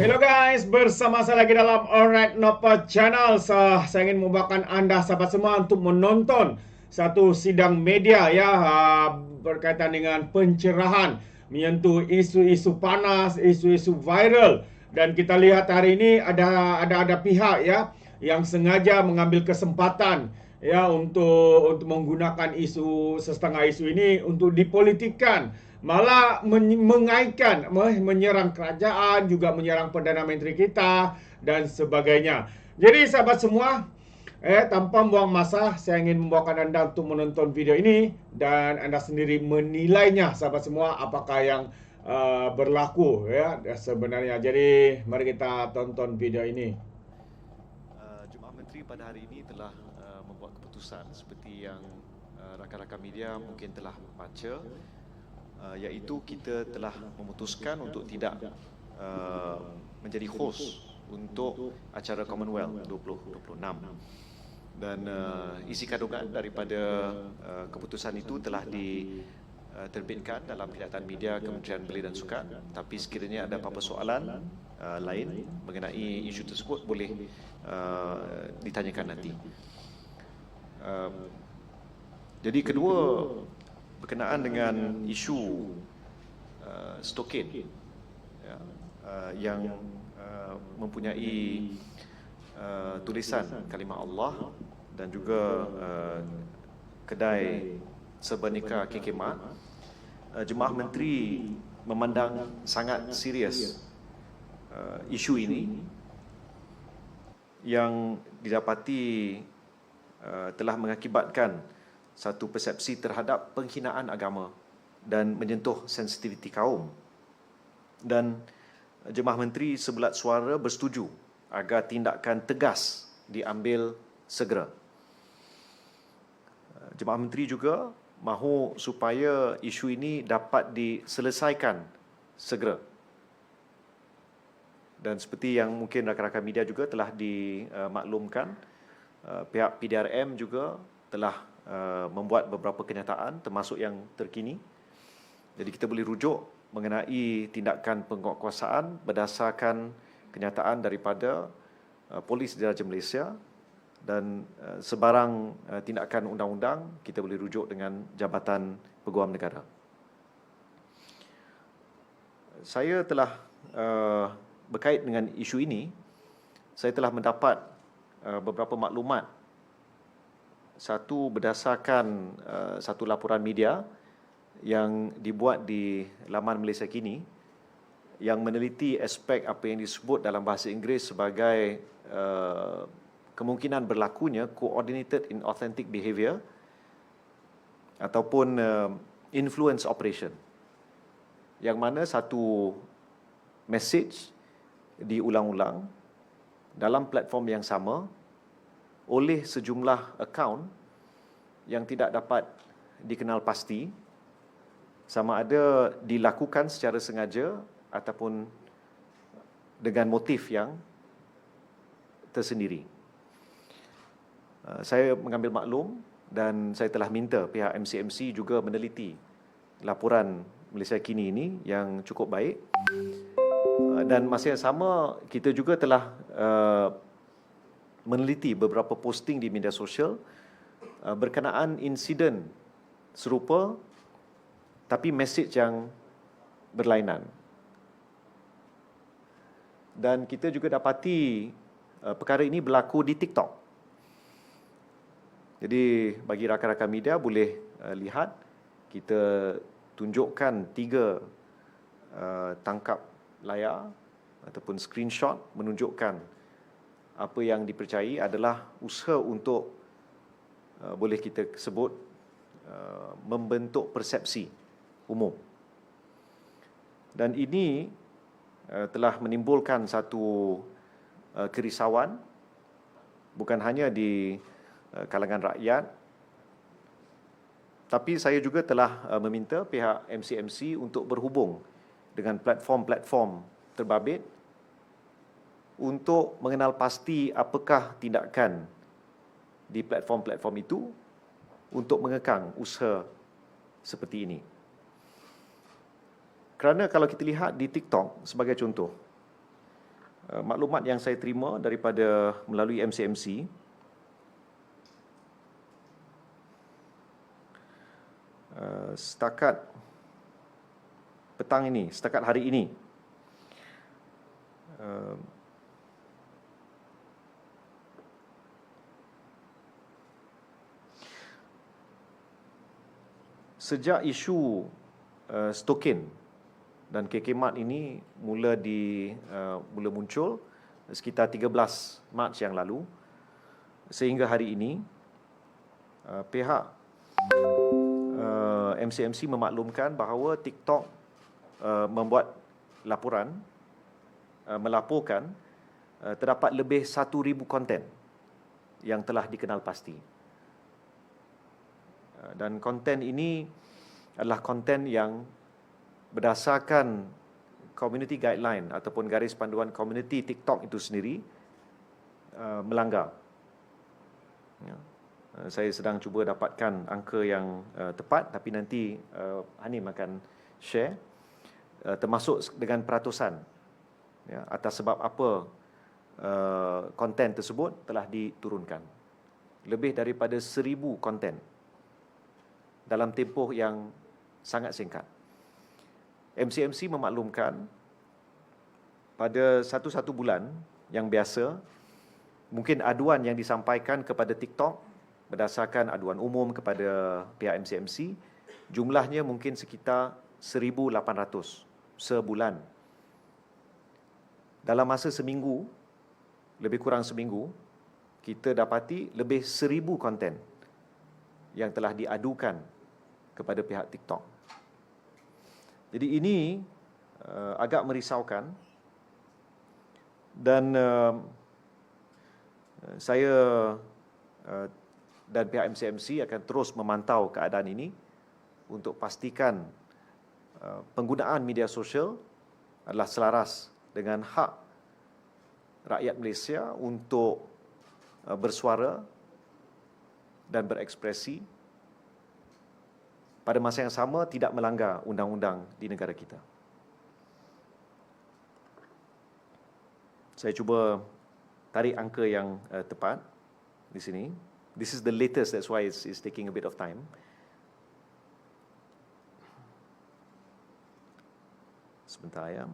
Hello guys, bersama saya lagi dalam Alright Napa Channel. Saya ingin membawakan anda sahabat semua untuk menonton satu sidang media ya, berkaitan dengan pencerahan menyentuh isu-isu panas, isu-isu viral. Dan kita lihat hari ini ada pihak ya yang sengaja mengambil kesempatan ya untuk menggunakan setengah isu ini untuk dipolitikkan, malah mengaitkan, menyerang kerajaan, juga menyerang Perdana Menteri kita dan sebagainya. Jadi sahabat semua, tanpa buang masa, saya ingin membawakan anda untuk menonton video ini dan anda sendiri menilainya sahabat semua, apakah yang berlaku ya sebenarnya. Jadi mari kita tonton video ini. Jemaah Menteri pada hari ini telah membuat keputusan seperti yang rakan-rakan media mungkin telah baca, iaitu kita telah memutuskan untuk tidak menjadi host untuk acara Commonwealth 2026. Dan isi kandungan daripada keputusan itu telah diterbitkan dalam kenyataan media Kementerian Belia dan Sukan. Tapi sekiranya ada apa-apa soalan lain mengenai isu tersebut, boleh ditanyakan nanti. Jadi kedua, berkenaan dengan isu stokin ya, yang mempunyai tulisan kalimah Allah dan juga kedai Serbanika KK Mart, Jemaah Menteri memandang sangat serius isu ini yang didapati telah mengakibatkan satu persepsi terhadap penghinaan agama dan menyentuh sensitiviti kaum. Dan Jemaah Menteri sebulat suara bersetuju agar tindakan tegas diambil segera. Jemaah Menteri juga mahu supaya isu ini dapat diselesaikan segera. Dan seperti yang mungkin rakan-rakan media juga telah dimaklumkan, pihak PDRM juga telah membuat beberapa kenyataan termasuk yang terkini. Jadi kita boleh rujuk mengenai tindakan penguatkuasaan berdasarkan kenyataan daripada Polis Diraja Malaysia, dan sebarang tindakan undang-undang kita boleh rujuk dengan Jabatan Peguam Negara. Saya telah berkait dengan isu ini, saya telah mendapat beberapa maklumat. Satu berdasarkan satu laporan media yang dibuat di laman Malaysia Kini yang meneliti aspek apa yang disebut dalam bahasa Inggeris sebagai kemungkinan berlakunya coordinated inauthentic behaviour ataupun influence operation, yang mana satu message diulang-ulang dalam platform yang sama oleh sejumlah akaun yang tidak dapat dikenal pasti, sama ada dilakukan secara sengaja ataupun dengan motif yang tersendiri. Saya mengambil maklum dan saya telah minta pihak MCMC juga meneliti laporan Malaysia Kini ini yang cukup baik. Dan masa yang sama, kita juga telah meneliti beberapa posting di media sosial berkenaan insiden serupa tapi mesej yang berlainan. Dan kita juga dapati perkara ini berlaku di TikTok. Jadi bagi rakan-rakan media boleh lihat, kita tunjukkan 3 tangkap layar ataupun screenshot menunjukkan apa yang dipercayai adalah usaha untuk boleh kita sebut membentuk persepsi umum. Dan ini telah menimbulkan satu kerisauan bukan hanya di kalangan rakyat, tapi saya juga telah meminta pihak MCMC untuk berhubung dengan platform-platform terbabit untuk mengenal pasti apakah tindakan di platform-platform itu untuk mengekang usaha seperti ini. Kerana kalau kita lihat di TikTok sebagai contoh, maklumat yang saya terima daripada melalui MCMC, setakat petang ini, setakat hari ini, sejak isu stokin dan KK-Mart ini mula muncul sekitar 13 Mac yang lalu, sehingga hari ini pihak MCMC memaklumkan bahawa TikTok membuat laporan, melaporkan terdapat lebih 1,000 konten yang telah dikenal pasti. Dan konten ini adalah konten yang berdasarkan community guideline ataupun garis panduan komuniti TikTok itu sendiri melanggar. Saya sedang cuba dapatkan angka yang tepat, tapi nanti Hanim akan share, termasuk dengan peratusan, atas sebab apa konten tersebut telah diturunkan. Lebih daripada 1,000 konten dalam tempoh yang sangat singkat. MCMC memaklumkan pada satu bulan yang biasa, mungkin aduan yang disampaikan kepada TikTok berdasarkan aduan umum kepada pihak MCMC, jumlahnya mungkin sekitar 1,800 sebulan. Dalam masa seminggu, lebih kurang seminggu, kita dapati lebih 1,000 konten yang telah diadukan kepada pihak TikTok. Jadi ini agak merisaukan, dan saya dan pihak MCMC akan terus memantau keadaan ini untuk pastikan penggunaan media sosial adalah selaras dengan hak rakyat Malaysia untuk bersuara dan berekspresi, pada masa yang sama tidak melanggar undang-undang di negara kita. Saya cuba tarik angka yang tepat di sini. This is the latest, that's why it's taking a bit of time. Sebentar ya.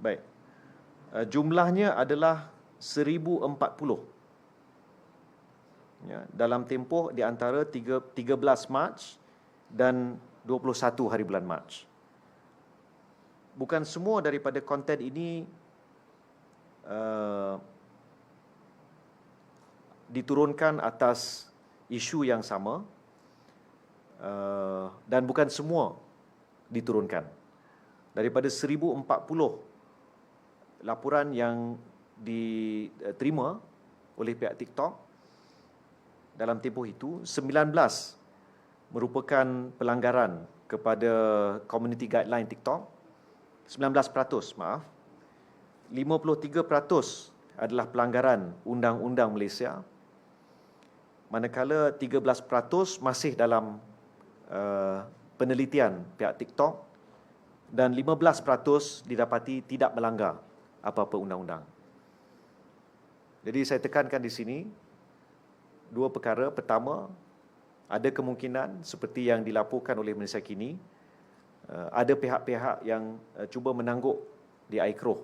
Baik. Jumlahnya adalah 1,040. Ya, dalam tempoh di antara 13 Mac dan 21 hari bulan Mac. Bukan semua daripada konten ini diturunkan atas isu yang sama, dan bukan semua diturunkan. Daripada 1,040 laporan yang diterima oleh pihak TikTok dalam tempoh itu, 19 merupakan pelanggaran kepada community guideline TikTok, 19%, maaf. 53% adalah pelanggaran undang-undang Malaysia, manakala 13% masih dalam penelitian pihak TikTok, dan 15% didapati tidak melanggar apa-apa undang-undang. Jadi saya tekankan di sini dua perkara. Pertama, ada kemungkinan seperti yang dilaporkan oleh Malaysia Kini, ada pihak-pihak yang cuba menangguk di air keruh,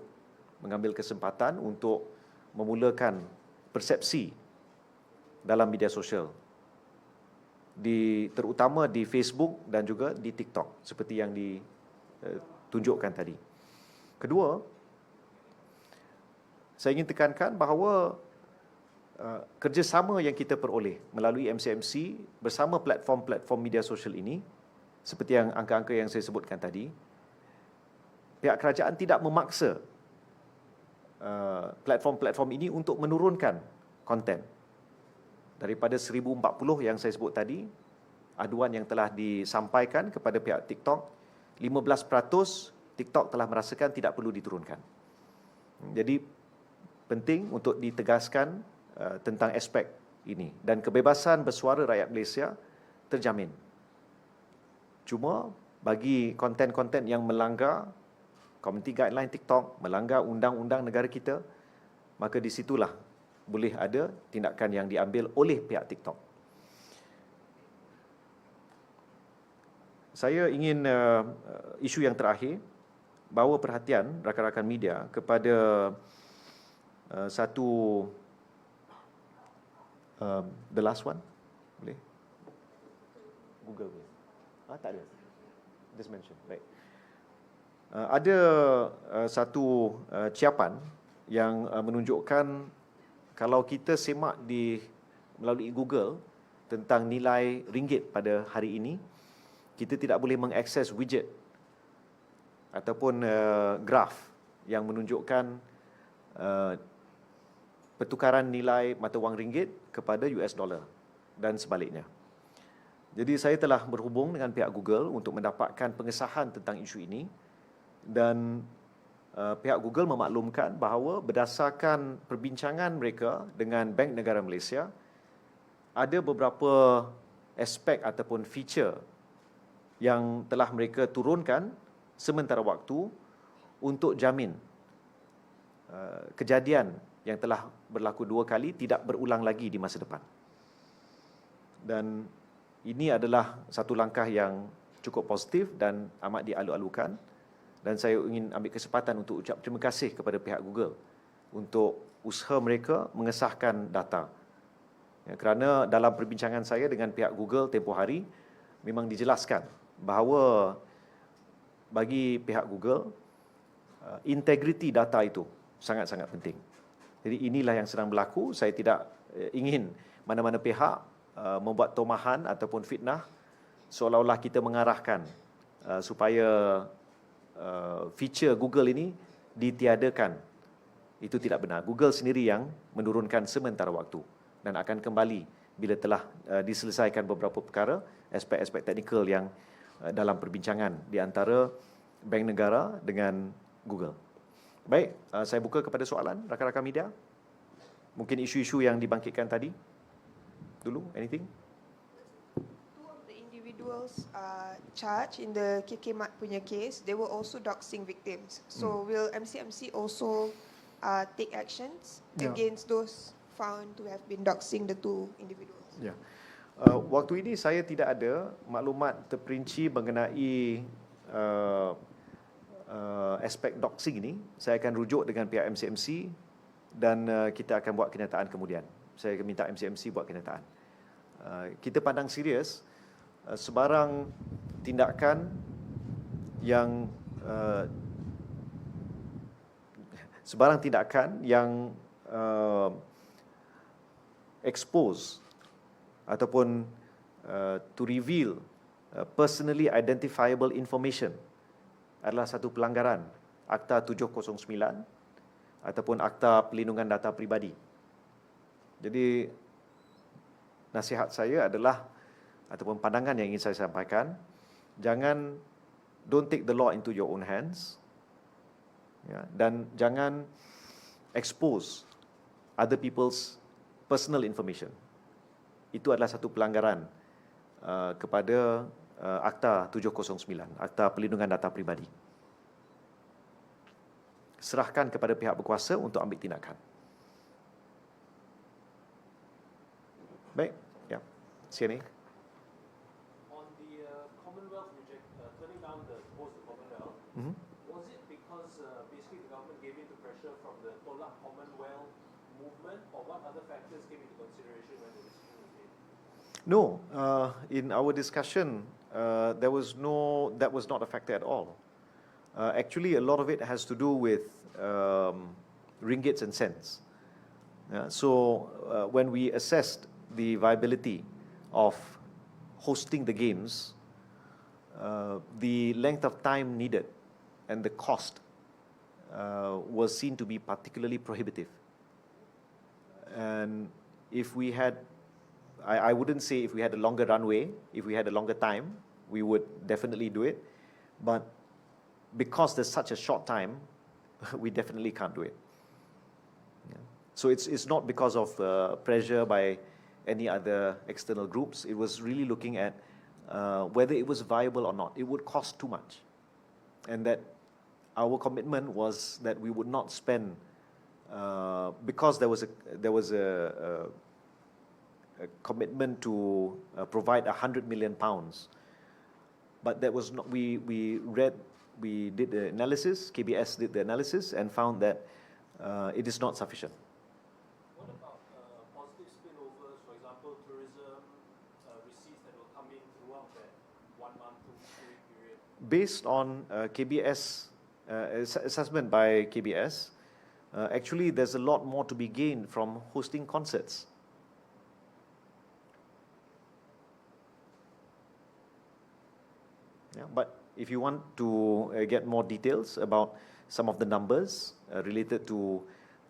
mengambil kesempatan untuk memulakan persepsi dalam media sosial, terutama di Facebook dan juga di TikTok, seperti yang ditunjukkan tadi. Kedua, saya ingin tekankan bahawa kerjasama yang kita peroleh melalui MCMC bersama platform-platform media sosial ini, seperti yang angka-angka yang saya sebutkan tadi, pihak kerajaan tidak memaksa platform-platform ini untuk menurunkan konten. Daripada 1,040 yang saya sebut tadi, aduan yang telah disampaikan kepada pihak TikTok, 15% TikTok telah merasakan tidak perlu diturunkan. Jadi penting untuk ditegaskan tentang aspek ini. Dan kebebasan bersuara rakyat Malaysia terjamin. Cuma bagi konten-konten yang melanggar community guideline TikTok, melanggar undang-undang negara kita, maka di situlah boleh ada tindakan yang diambil oleh pihak TikTok. Saya ingin isu yang terakhir bawa perhatian rakan-rakan media kepada satu the last one, boleh? Google boleh? Tak ada. Just mention, baik. Ada satu ciapan yang menunjukkan kalau kita semak melalui Google tentang nilai ringgit pada hari ini, kita tidak boleh mengakses widget ataupun graf yang menunjukkan pertukaran nilai mata wang ringgit kepada US dollar dan sebaliknya. Jadi saya telah berhubung dengan pihak Google untuk mendapatkan pengesahan tentang isu ini, dan pihak Google memaklumkan bahawa berdasarkan perbincangan mereka dengan Bank Negara Malaysia, ada beberapa aspek ataupun feature yang telah mereka turunkan sementara waktu untuk jamin kejadian yang telah berlaku 2 kali tidak berulang lagi di masa depan. Dan ini adalah satu langkah yang cukup positif dan amat dialu-alukan, dan saya ingin ambil kesempatan untuk ucap terima kasih kepada pihak Google untuk usaha mereka mengesahkan data. Kerana dalam perbincangan saya dengan pihak Google tempoh hari, memang dijelaskan bahawa bagi pihak Google, integriti data itu sangat-sangat penting. Jadi inilah yang sedang berlaku. Saya tidak ingin mana-mana pihak membuat tomahan ataupun fitnah seolah-olah kita mengarahkan supaya feature Google ini ditiadakan. Itu tidak benar. Google sendiri yang menurunkan sementara waktu dan akan kembali bila telah diselesaikan beberapa perkara, aspek-aspek teknikal yang dalam perbincangan di antara Bank Negara dengan Google. Baik, saya buka kepada soalan rakan-rakan media. Mungkin isu-isu yang dibangkitkan tadi. Dulu, anything? Two of the individuals charged in the KK Mat punya case, they were also doxing victims. So will MCMC also take actions against those found to have been doxing the two individuals? Ya. Waktu ini saya tidak ada maklumat terperinci mengenai aspek doxing ini. Saya akan rujuk dengan pihak MCMC dan kita akan buat kenyataan kemudian. Saya akan minta MCMC buat kenyataan. Kita pandang serius sebarang tindakan yang expose ataupun to reveal personally identifiable information adalah satu pelanggaran Akta 709 ataupun Akta Pelindungan Data Pribadi. Jadi nasihat saya adalah ataupun pandangan yang ingin saya sampaikan, don't take the law into your own hands, ya, dan jangan expose other people's personal information. Itu adalah satu pelanggaran kepada Akta 709, Akta Pelindungan Data Pribadi. Serahkan kepada pihak berkuasa untuk ambil tindakan. Baik, ya. Sini. On the Commonwealth turning down the proposed Commonwealth, was it because basically the government gave in to pressure from the Tolak Commonwealth movement, or what other factors came into consideration when the decision was made? No, in our discussion, that was not a factor at all. Actually, a lot of it has to do with ringgits and cents. So, when we assessed the viability of hosting the games, the length of time needed and the cost was seen to be particularly prohibitive. And if we had, I wouldn't say if we had a longer runway, if we had a longer time, we would definitely do it. But because there's such a short time, we definitely can't do it. Yeah. So it's not because of pressure by any other external groups. It was really looking at whether it was viable or not. It would cost too much, and that our commitment was that we would not spend because there was a commitment to provide £100 million, but that was not. We did the analysis. KBS did the analysis and found that it is not sufficient. What about positive spillovers, for example, tourism receipts that will come in throughout that 1 month to 2 week period? Based on KBS assessment by KBS, actually there's a lot more to be gained from hosting concerts. Yeah, but if you want to get more details about some of the numbers related to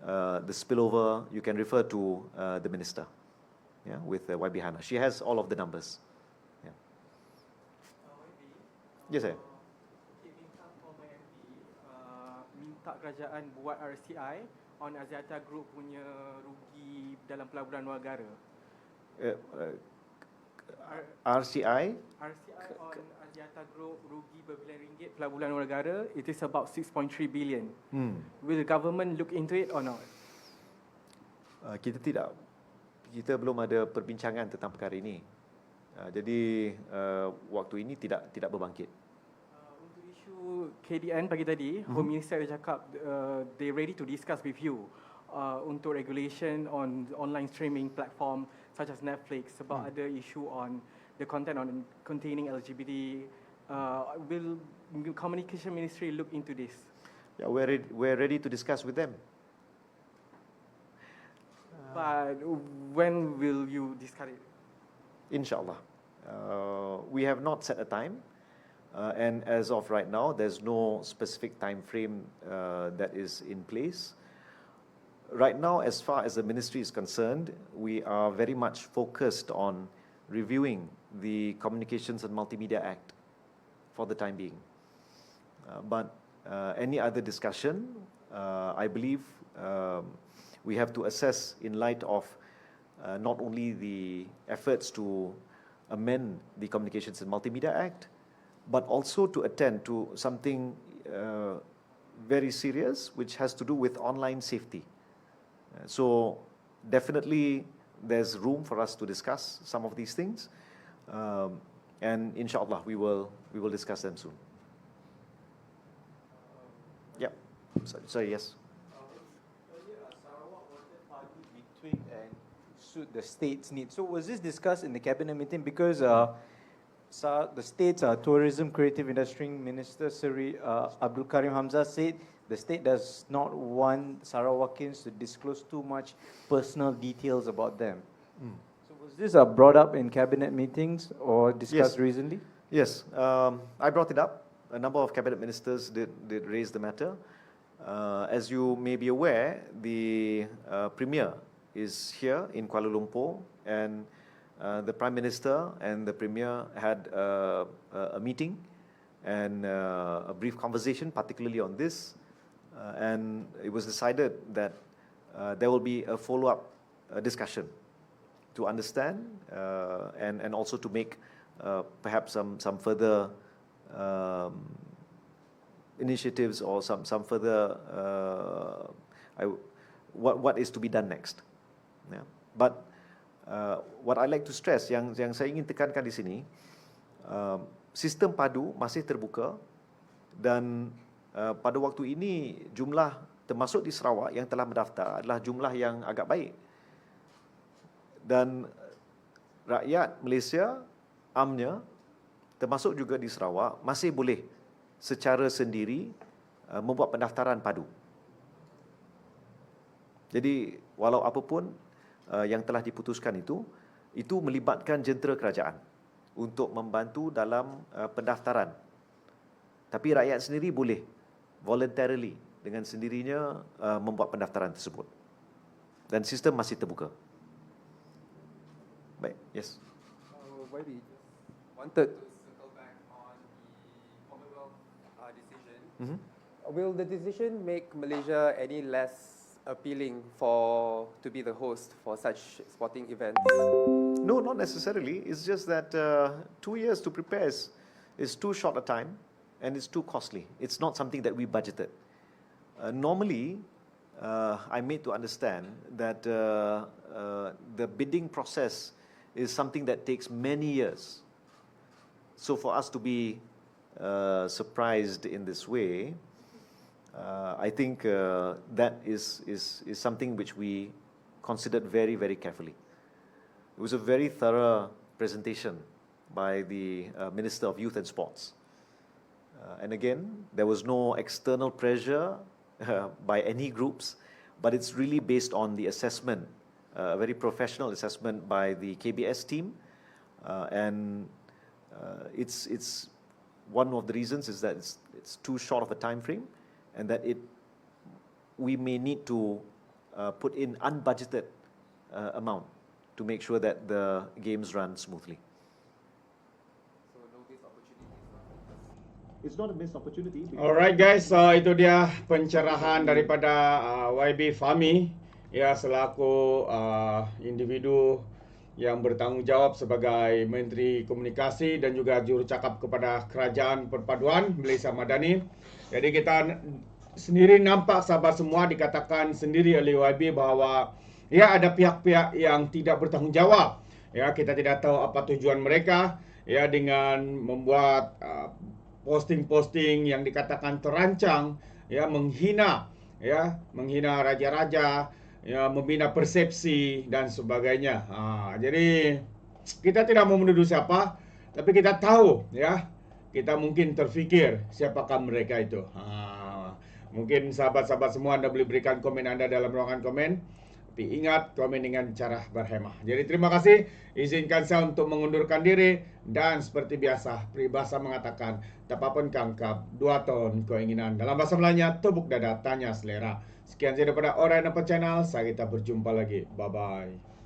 the spillover, you can refer to the minister, yeah, with YB Hana. She has all of the numbers. Yeah. Yes, sir. Minta former MP minta kerajaan buat RCI on Axiata Group punya rugi dalam pelaburan luar negara. RCI. RCI on Axiata Group rugi berbilion ringgit pelaburan luar negara. It is about 6.3 billion. Will the government look into it or not? Kita belum ada perbincangan tentang perkara ini. Jadi waktu ini tidak berbangkit. Untuk isu KDN pagi tadi, Home Minister ada cakap they ready to discuss with you untuk regulation on online streaming platform such as Netflix about other issue on the content on containing LGBT. Will Communication Ministry look into this? Yeah, we're ready to discuss with them. But when will you discuss it? Inshallah. We have not set a time, and as of right now, there's no specific time frame that is in place. Right now, as far as the ministry is concerned, we are very much focused on reviewing the Communications and Multimedia Act for the time being. But any other discussion, I believe we have to assess in light of not only the efforts to amend the Communications and Multimedia Act, but also to attend to something very serious, which has to do with online safety. So definitely there's room for us to discuss some of these things, and inshallah we will discuss them soon. Yeah. Sorry. Yes. Earlier, Sarawak wanted Padu to be tweaked and suit the state's needs. So was this discussed in the cabinet meeting? Because the state's tourism creative industry minister Seri Abdul Karim Hamzah said the state does not want Sarawakians to disclose too much personal details about them. So was this brought up in cabinet meetings or discussed recently? Yes, I brought it up. A number of cabinet ministers did raise the matter. As you may be aware, the Premier is here in Kuala Lumpur, and the Prime Minister and the Premier had a meeting and a brief conversation, particularly on this, and it was decided that there will be a follow-up discussion to understand and also to make perhaps some further initiatives or some further what is to be done next. Yeah. But what I like to stress, yang saya ingin tekankan di sini, sistem padu masih terbuka, dan pada waktu ini jumlah termasuk di Sarawak yang telah mendaftar adalah jumlah yang agak baik, dan rakyat Malaysia amnya termasuk juga di Sarawak masih boleh secara sendiri membuat pendaftaran padu. Jadi walau apapun yang telah diputuskan itu melibatkan jentera kerajaan untuk membantu dalam pendaftaran. Tapi rakyat sendiri boleh voluntarily dengan sendirinya membuat pendaftaran tersebut. Dan sistem masih terbuka. Baik, yes. YB wanted to circle back on the Commonwealth decision. Will the decision make Malaysia any less appealing to be the host for such sporting events? No, not necessarily. It's just that 2 years to prepare is too short a time and it's too costly. It's not something that we budgeted. Normally, I'm made to understand that the bidding process is something that takes many years. So for us to be surprised in this way, I think that is something which we considered very, very carefully. It was a very thorough presentation by the Minister of Youth and Sports. And again, there was no external pressure by any groups, but it's really based on the assessment, a very professional assessment by the KBS team. And it's one of the reasons is that it's too short of a time frame, and that we may need to put in unbudgeted amount to make sure that the games run smoothly. So no missed opportunities. It's not a missed opportunity. Alright guys, so itu dia pencerahan daripada YB Fahmi ya, selaku individu yang bertanggungjawab sebagai Menteri Komunikasi dan juga jurucakap kepada Kerajaan Perpaduan Malaysia Madani. Jadi kita sendiri nampak sahabat semua dikatakan sendiri oleh YB bahawa ya ada pihak-pihak yang tidak bertanggungjawab. Ya, kita tidak tahu apa tujuan mereka ya dengan membuat posting-posting yang dikatakan terancang, ya menghina raja-raja, ya membina persepsi dan sebagainya. Jadi kita tidak mau menuduh siapa, tapi kita tahu ya, kita mungkin terfikir siapakah mereka itu. Mungkin sahabat-sahabat semua Anda boleh berikan komen Anda dalam ruangan komen. Tapi ingat, komen dengan cara berhemah. Jadi terima kasih. Izinkan saya untuk mengundurkan diri. Dan seperti biasa, peribahasa mengatakan, tapapun kangkap, 2 ton keinginan. Dalam bahasa Melayunya, tepuk dada, tanya selera. Sekian saja daripada Alright Nampak Channel. Saya kita berjumpa lagi. Bye-bye.